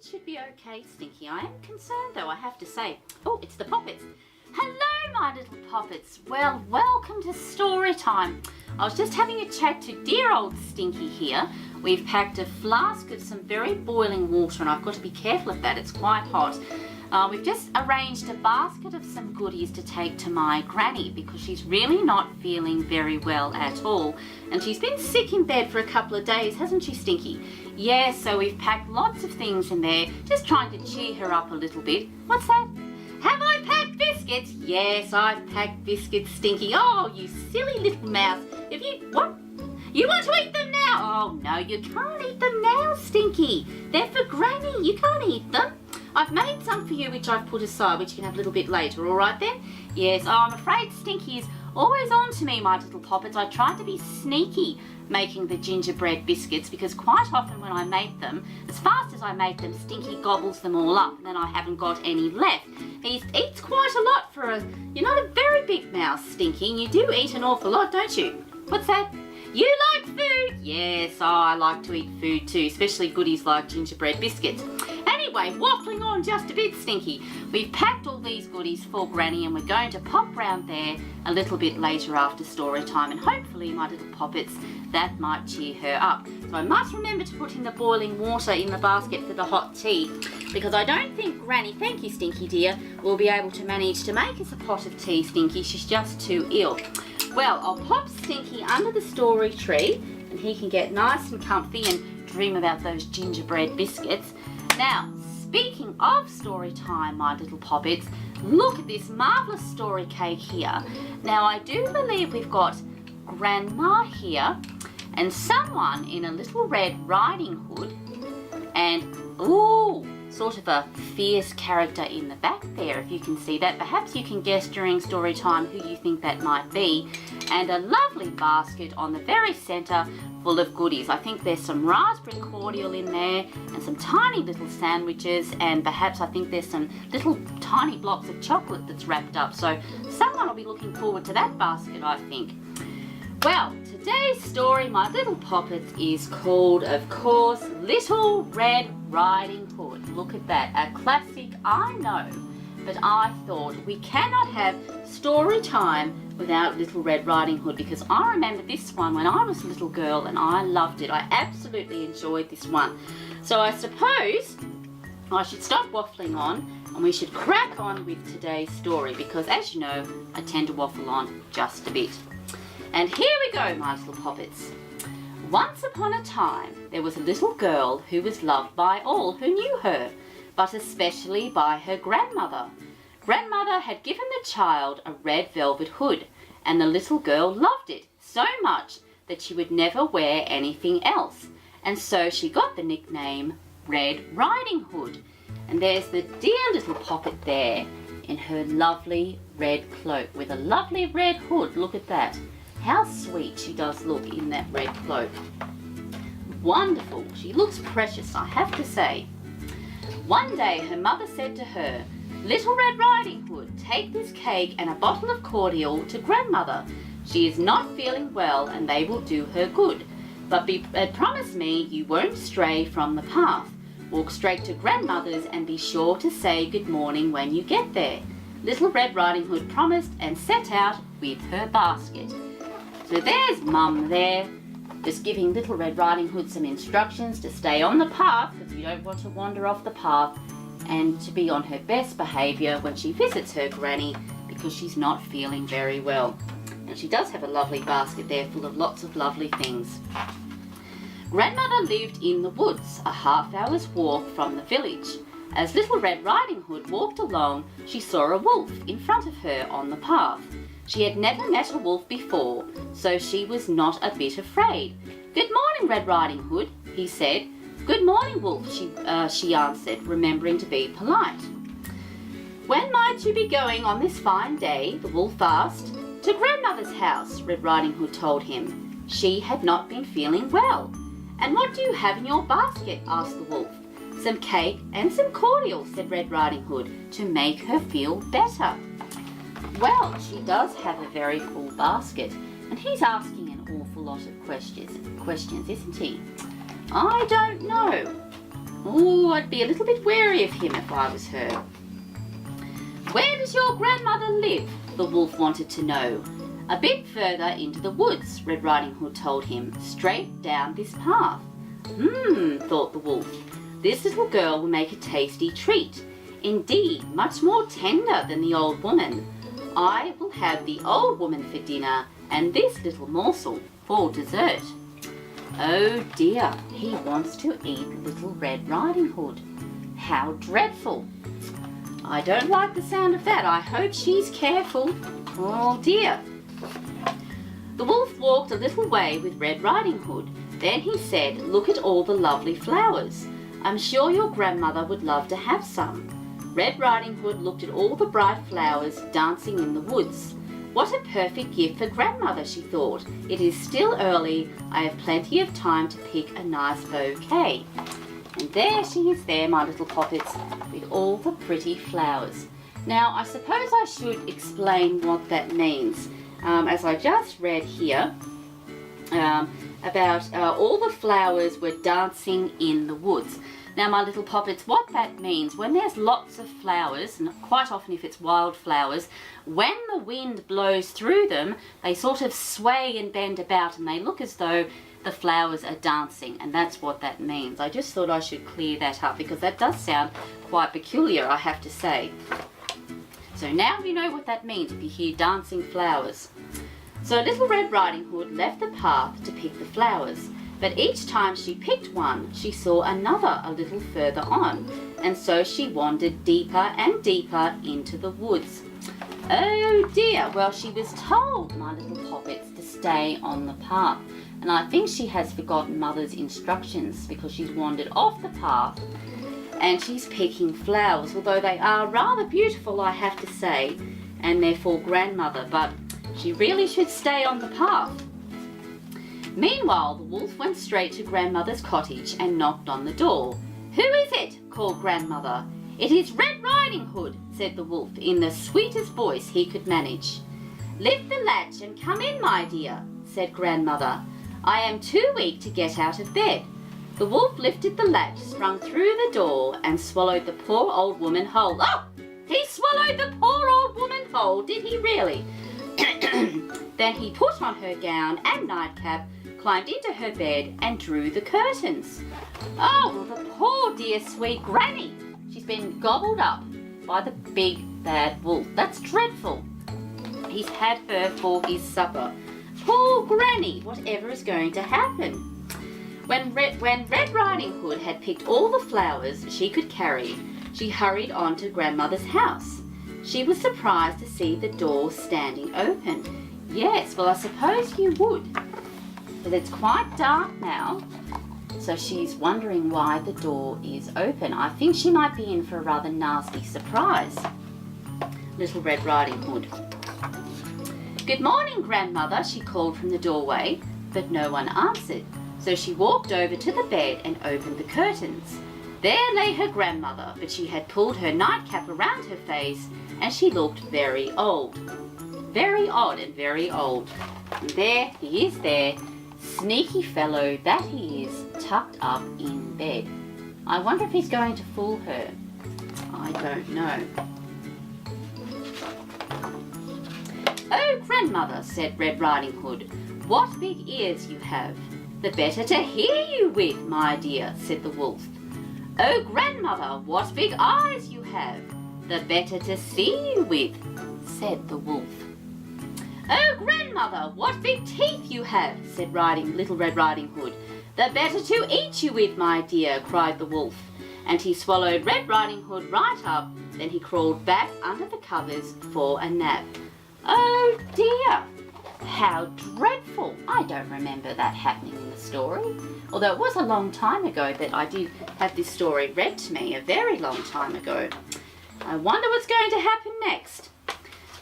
it should be okay, Stinky. I am concerned though, I have to say. Oh, it's the Poppets. Hello, my little Poppets. Well, welcome to story time. I was just having a chat to dear old Stinky here. We've packed a flask of some very boiling water, and I've got to be careful of that, it's quite hot. We've just arranged a basket of some goodies to take to my granny because she's really not feeling very well at all. And she's been sick in bed for a couple of days, hasn't she, Stinky? Yes, so we've packed lots of things in there, just trying to cheer her up a little bit. What's that? Have I packed biscuits? Yes, I've packed biscuits, Stinky. Oh, you silly little mouse. What? You want to eat them now? Oh, no, you can't eat them now, Stinky. They're for Granny. You can't eat them. I've made some for you, which I've put aside, which you can have a little bit later, all right then? Yes, oh, I'm afraid Stinky is always on to me, my little Poppets. I try to be sneaky making the gingerbread biscuits because quite often when I make them, as fast as I make them, Stinky gobbles them all up and then I haven't got any left. He eats quite a lot for a... You're not a very big mouse, Stinky, and you do eat an awful lot, don't you? What's that? You like food? Yes, oh, I like to eat food too, especially goodies like gingerbread biscuits. Anyway, waffling on just a bit, Stinky. We've packed all these goodies for Granny and we're going to pop round there a little bit later after story time, and hopefully, my little Poppets, that might cheer her up. So I must remember to put in the boiling water in the basket for the hot tea, because I don't think Granny, thank you Stinky dear, will be able to manage to make us a pot of tea, Stinky. She's just too ill. Well, I'll pop Stinky under the story tree and he can get nice and comfy and dream about those gingerbread biscuits. Now, speaking of story time, my little Poppets, look at this marvellous story cake here. Now, I do believe we've got Grandma here and someone in a little Red Riding Hood and, ooh, sort of a fierce character in the back there, if you can see that. Perhaps you can guess during story time who you think that might be. And a lovely basket on the very centre full of goodies. I think there's some raspberry cordial in there and some tiny little sandwiches, and perhaps I think there's some little tiny blocks of chocolate that's wrapped up. So someone will be looking forward to that basket, I think. Well, today's story, my little Poppets, is called, of course, Little Red Riding Hood. Look at that, a classic, I know, but I thought we cannot have story time without Little Red Riding Hood, because I remember this one when I was a little girl and I loved it. I absolutely enjoyed this one. So I suppose I should stop waffling on and we should crack on with today's story, because as you know, I tend to waffle on just a bit. And here we go, my little Poppets. Once upon a time, there was a little girl who was loved by all who knew her, but especially by her grandmother. Grandmother had given the child a red velvet hood, and the little girl loved it so much that she would never wear anything else. And so she got the nickname Red Riding Hood. And there's the dear little Poppet there in her lovely red cloak with a lovely red hood. Look at that. How sweet she does look in that red cloak. Wonderful. She looks precious, I have to say. One day her mother said to her, "Little Red Riding Hood, take this cake and a bottle of cordial to grandmother. She is not feeling well and they will do her good. But promise me you won't stray from the path. Walk straight to grandmother's and be sure to say good morning when you get there." Little Red Riding Hood promised and set out with her basket. So there's Mum there, just giving Little Red Riding Hood some instructions to stay on the path, because you don't want to wander off the path, and to be on her best behaviour when she visits her granny, because she's not feeling very well. And she does have a lovely basket there full of lots of lovely things. Grandmother lived in the woods, a half-hour's walk from the village. As Little Red Riding Hood walked along, she saw a wolf in front of her on the path. She had never met a wolf before, so she was not a bit afraid. "Good morning, Red Riding Hood," he said. "Good morning, Wolf," she answered, remembering to be polite. "When might you be going on this fine day?" the wolf asked. "To grandmother's house," Red Riding Hood told him. She had not been feeling well. "And what do you have in your basket?" asked the wolf. "Some cake and some cordial," said Red Riding Hood, "to make her feel better." Well, she does have a very full basket, and he's asking an awful lot of questions, isn't he? I don't know. Oh, I'd be a little bit wary of him if I was her. Where does your grandmother live? The wolf wanted to know. A bit further into the woods, Red Riding Hood told him, straight down this path. Thought the wolf. This little girl will make a tasty treat. Indeed, much more tender than the old woman. I will have the old woman for dinner and this little morsel for dessert. Oh dear, he wants to eat little Red Riding Hood. How dreadful. I don't like the sound of that. I hope she's careful. Oh dear. The wolf walked a little way with Red Riding Hood. Then he said, look at all the lovely flowers. I'm sure your grandmother would love to have some. Red Riding Hood looked at all the bright flowers dancing in the woods. What a perfect gift for grandmother, she thought. It is still early. I have plenty of time to pick a nice bouquet. And there she is there, my little poppets, with all the pretty flowers. Now, I suppose I should explain what that means. As I just read here, about all the flowers were dancing in the woods. Now, my little poppets, what that means, when there's lots of flowers, and quite often if it's wild flowers, when the wind blows through them, they sort of sway and bend about and they look as though the flowers are dancing, and that's what that means. I just thought I should clear that up because that does sound quite peculiar, I have to say. So now you know what that means if you hear dancing flowers. So little Red Riding Hood left the path to pick the flowers, but each time she picked one, she saw another a little further on, and so she wandered deeper and deeper into the woods. Oh dear, well she was told, my little poppets, to stay on the path, and I think she has forgotten Mother's instructions because she's wandered off the path and she's picking flowers, although they are rather beautiful, I have to say, and they're for grandmother, but she really should stay on the path. Meanwhile, the wolf went straight to grandmother's cottage and knocked on the door. Who is it? Called grandmother. It is Red Riding Hood, said the wolf in the sweetest voice he could manage. Lift the latch and come in, my dear, said grandmother. I am too weak to get out of bed. The wolf lifted the latch, sprung through the door, and swallowed the poor old woman whole. Oh! He swallowed the poor old woman whole, did he really? Then he put on her gown and nightcap, climbed into her bed, and drew the curtains. Oh, well, the poor dear sweet granny. She's been gobbled up by the big bad wolf. That's dreadful. He's had her for his supper. Poor granny, whatever is going to happen? When Red Riding Hood had picked all the flowers she could carry, she hurried on to grandmother's house. She was surprised to see the door standing open. Yes, well, I suppose you would. But it's quite dark now, so she's wondering why the door is open. I think she might be in for a rather nasty surprise. Little Red Riding Hood. Good morning, grandmother, she called from the doorway, but no one answered. So she walked over to the bed and opened the curtains. There lay her grandmother, but she had pulled her nightcap around her face and she looked very old. Very odd and very old. And there he is there, sneaky fellow that he is, tucked up in bed. I wonder if he's going to fool her. I don't know. Oh, grandmother, said Red Riding Hood, what big ears you have. The better to hear you with, my dear, said the wolf. Oh, grandmother, what big eyes you have. The better to see you with, said the wolf. Oh, grandmother, what big teeth you have, said Little Red Riding Hood. The better to eat you with, my dear, cried the wolf. And he swallowed Red Riding Hood right up, then he crawled back under the covers for a nap. Oh dear, how dreadful. I don't remember that happening in the story, although it was a long time ago that I did have this story read to me, a very long time ago. I wonder what's going to happen next.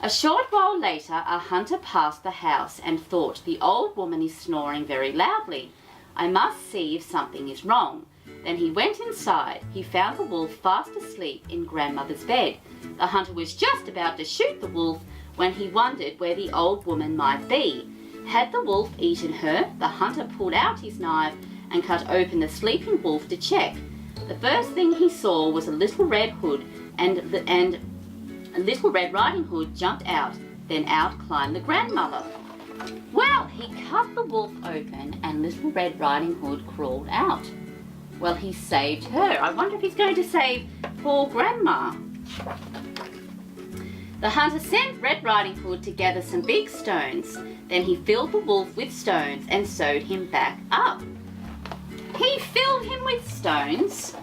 A short while later, a hunter passed the house and thought, the old woman is snoring very loudly. I must see if something is wrong. Then he went inside. He found the wolf fast asleep in grandmother's bed. The hunter was just about to shoot the wolf when he wondered where the old woman might be. Had the wolf eaten her? The hunter pulled out his knife and cut open the sleeping wolf to check. The first thing he saw was a little red hood, and a little Red Riding Hood jumped out. Then out climbed the grandmother. Well, he cut the wolf open and little Red Riding Hood crawled out. Well, he saved her. I wonder if he's going to save poor grandma. The hunter sent Red Riding Hood to gather some big stones. Then he filled the wolf with stones and sewed him back up. He filled him with stones.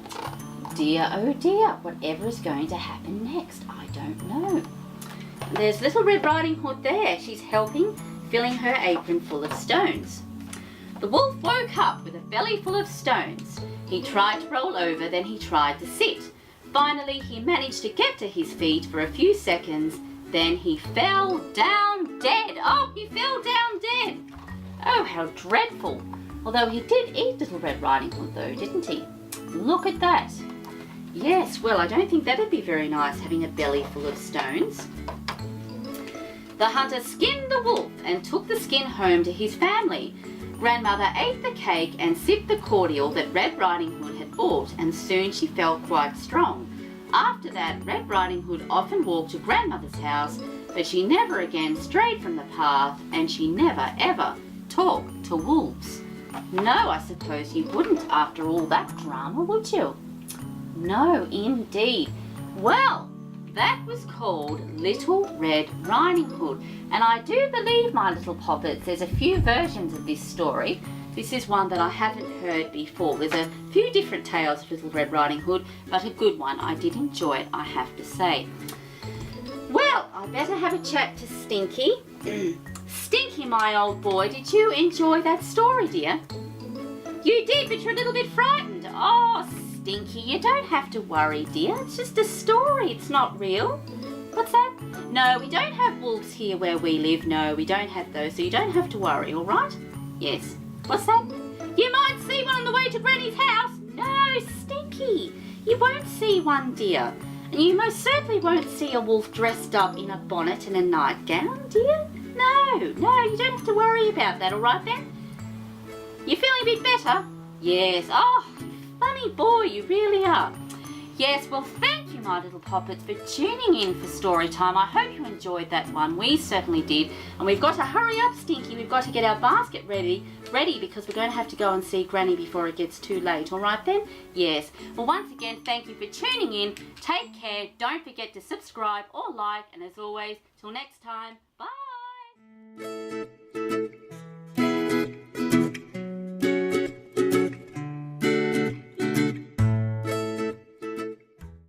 Dear, oh dear, whatever is going to happen next, I don't know. There's little Red Riding Hood there. She's helping, filling her apron full of stones. The wolf woke up with a belly full of stones. He tried to roll over, then he tried to sit. Finally, he managed to get to his feet for a few seconds. Then he fell down dead. Oh, he fell down dead. Oh, how dreadful. Although he did eat little Red Riding Hood though, didn't he? Look at that. Yes, well, I don't think that'd be very nice, having a belly full of stones. The hunter skinned the wolf and took the skin home to his family. Grandmother ate the cake and sipped the cordial that Red Riding Hood had bought, and soon she felt quite strong. After that, Red Riding Hood often walked to grandmother's house, but she never again strayed from the path, and she never ever talked to wolves. No, I suppose you wouldn't after all that drama, would you? No, indeed. Well, that was called Little Red Riding Hood. And I do believe, my little poppets, there's a few versions of this story. This is one that I haven't heard before. There's a few different tales of Little Red Riding Hood, but a good one. I did enjoy it, I have to say. Well, I better have a chat to Stinky. Stinky, my old boy, did you enjoy that story, dear? You did, but you're a little bit frightened. Oh, Stinky, you don't have to worry, dear. It's just a story. It's not real. What's that? No, we don't have wolves here where we live. No, we don't have those, so you don't have to worry, all right? Yes. What's that? You might see one on the way to Granny's house. No, Stinky, you won't see one, dear. And you most certainly won't see a wolf dressed up in a bonnet and a nightgown, dear. No, you don't have to worry about that, all right then? You feeling a bit better? Yes. Oh, funny boy, you really are. Yes, well, thank you, my little poppets, for tuning in for story time. I hope you enjoyed that one. We certainly did. And we've got to hurry up, Stinky. We've got to get our basket ready because we're going to have to go and see Granny before it gets too late. All right then? Yes. Well, once again, thank you for tuning in. Take care. Don't forget to subscribe or like. And as always, till next time, bye.